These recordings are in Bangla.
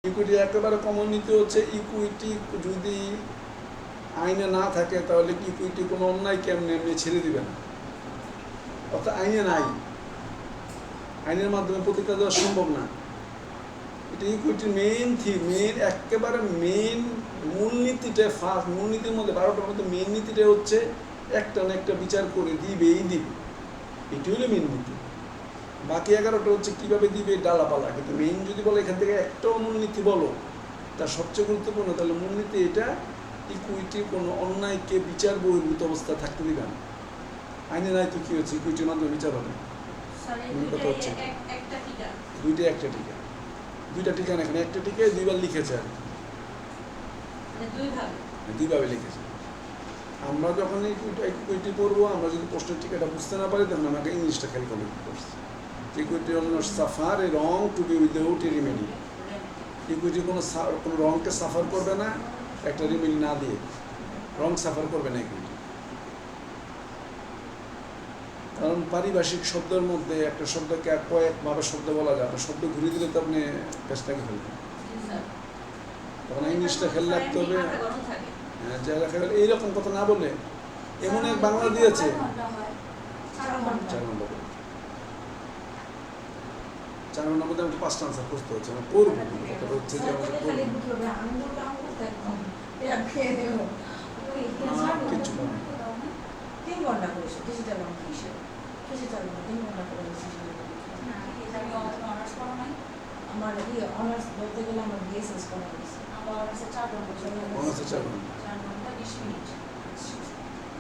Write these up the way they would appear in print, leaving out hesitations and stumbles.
ইকুইটি একেবারে কমন নীতি হচ্ছে ইকুইটি যদি আইনে না থাকে তাহলে কি ইকুইটি কোনো অন্যায় কেমনে এমনি ছেড়ে দিবে না, অর্থাৎ আইনে নাই, আইনের মাধ্যমে প্রতিকার দেওয়া সম্ভব না। এটা ইকুইটির মেইন থিম, একেবারে মেইন মূলনীতিটা, ফার্স্ট মূলনীতির মধ্যে 12টার মধ্যে মেইন নীতিটা হচ্ছে একটা না একটা বিচার করে দিবেই দিবে, এটি হলো মেইন নীতি। বাকি 11টা হচ্ছে কীভাবে দিবে ডালাপালা, কিন্তু মেইন যদি বলো এখান থেকে একটাও মূলনীতি বলো তার সবচেয়ে গুরুত্বপূর্ণ, তাহলে মূলনীতি এটা ইকুইটি কোনো অন্যায়কে বিচার বহির্ভূত অবস্থায় থাকতে দিবে না। আইনে নাই তো কী হচ্ছে, ইকুইটির মাধ্যমে বিচার হবে। কথা হচ্ছে দুইটা টিকা না, এখানে একটা টিকায় দুইবার লিখেছে, আর দুইভাবে লিখেছে। আমরা যখন ইকুইটি পড়বো, আমরা যদি প্রশ্নের টিকাটা বুঝতে না পারি তখন আমাকে ইংলিশটা খেয়াল করে করছি। ইকুইটি হল suffer a wrong to be without a remedy. Equity কোনো রংকে সাফার করবে না একটা রিমেডি না দিয়ে, রং সাফার করবে না ইকুইটি। কারণ পারিভাষিক শব্দের মধ্যে একটা শব্দকে কয়েকভাবে শব্দ বলা যায়, একটা শব্দ ঘুরিয়ে দিলে তো আপনি পেশটাকে ফেলবেন, তখন ইংলিশটা খেয়াল রাখতে হবে। হ্যাঁ, যা রাখা গেলে এইরকম কথা না বলে এমন এক বাংলা দিয়েছে 4 ঘন্টার মধ্যে আমাকে 5টা আনসার করতে হচ্ছে, আমি করবো। কথা হচ্ছে যে আমাকে কিছু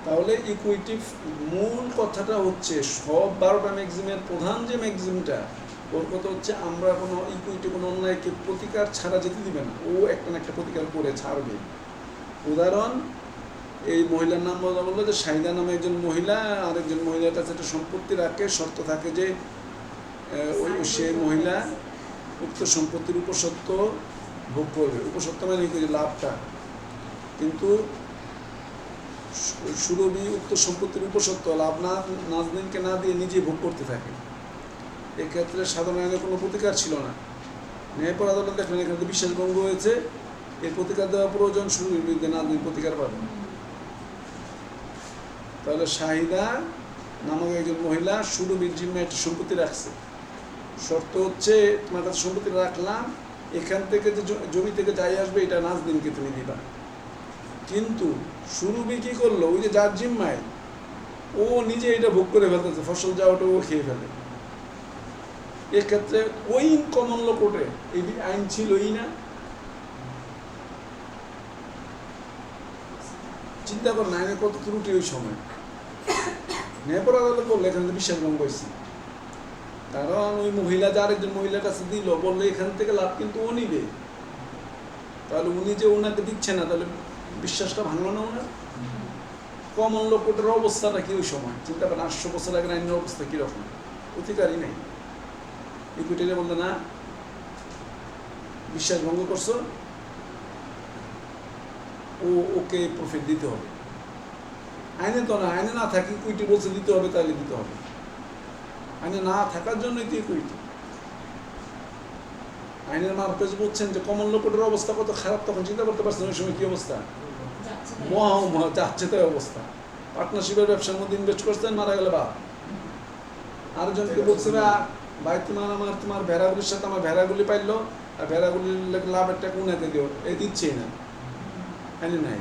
তাহলে ইকুইটিভ মূল কথাটা হচ্ছে সব 12টা ম্যাক্সিমের প্রধান যে ম্যাক্সিমটা, ওর কথা হচ্ছে আমরা কোনো ইকুইটি কোনো অন্যায়কে প্রতিকার ছাড়া যেতে দিবে না, ও একটা না একটা প্রতিকার করে ছাড়বে। উদাহরণ, এই মহিলার নাম বললো যে শাহিদা নামে একজন মহিলা আরেকজন মহিলার কাছে একটা সম্পত্তি রাখে, শর্ত থাকে যে সে মহিলা উক্ত সম্পত্তির উপসত্ত্ব ভোগ করবে। উপসত্ত্ব মানে লাভটা, কিন্তু সুরভি উক্ত সম্পত্তির উপসত্ত্ব লাভ নাজনীনকে না দিয়ে নিজে ভোগ করতে থাকে। এক্ষেত্রে সাধারণ আইনে কোনো প্রতিকার ছিল না। ন্যায়পর আদালত দেখলেন এখানে বিশ্বাসভঙ্গ হয়েছে, এর প্রতিকার দেওয়া প্রয়োজন, সুরভির বিরুদ্ধে নাজনীন প্রতিকার পাবে। তাহলে শাহিদা নামক একজন মহিলা সুরভির জিম্মায় একটি সম্পত্তি রাখছে। শর্ত হচ্ছে তোমার কাছে সম্পত্তি রাখলাম, এখান থেকে যে জমি থেকে যাই আসবে এটা নাজনীনকে তুমি দিবা। কিন্তু সুরভি কি করলো, ওই যে যার জিম্মায়, ও নিজে এটা ভোগ করে ফেলতেছে, ফসল যাওয়াটা ও খেয়ে ফেলে। এক্ষেত্রে ওই কমন ল কোর্টে এই আইন ছিলই না। চিন্তা করেন আইনের কত ত্রুটি ওই সময়। ন্যায়পর আদালত বললো এখানে বিশ্বাসভঙ্গ হয়েছে, কারণ ওই মহিলা যে আরেকজন মহিলার কাছে দিল, বললো এখান থেকে লাভ কিন্তু ও নিবে, তাহলে উনি যে ওনাকে দিচ্ছে না, তাহলে বিশ্বাসটা ভাঙলো না ওনার। কমন ল কোর্টের অবস্থাটা কি ওই সময় চিন্তা করেন, 800 বছর আগের আইনের অবস্থা কীরকম, অধিকারই নেই। ইকুইটিরে বলতে না, বিশ্বাস ভঙ্গ করছো, ওকে প্রফিট দিতে হবে। আইনে তো না, আইনে না থাকি ইকুইটি বলছে দিতে হবে, তাহলে দিতে হবে। আইনে না থাকার জন্যই তো ইকুইটি। আইনের মারফত বলছেন যে কমন ল কোর্টের অবস্থা কত খারাপ, তখন চিন্তা করতে পারছেন ওই সময় কি অবস্থা, মহা যাচ্ছে তাই অবস্থা। পার্টনারশিপের ব্যবসার মধ্যে ইনভেস্ট করছেন, মারা গেলে বা আরেকজনকে বলছে ভাই তোমার ভেড়াগুলির সাথে আমার ভেড়াগুলি পাইলো, আর ভেড়াগুলির লাভের টাকা উনাকে দিও, এই দিচ্ছেই না, আইনে নাই।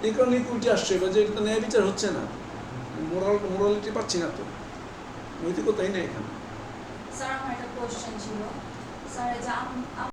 এই কারণে ইকুইটি আসছে, এবার যে এটা তো ন্যায় বিচার হচ্ছে না, মোরালিটি পাচ্ছি না, তো নৈতিকতাই নেই এখানে। স্যার আমার একটা কোশ্চেন ছিল, স্যার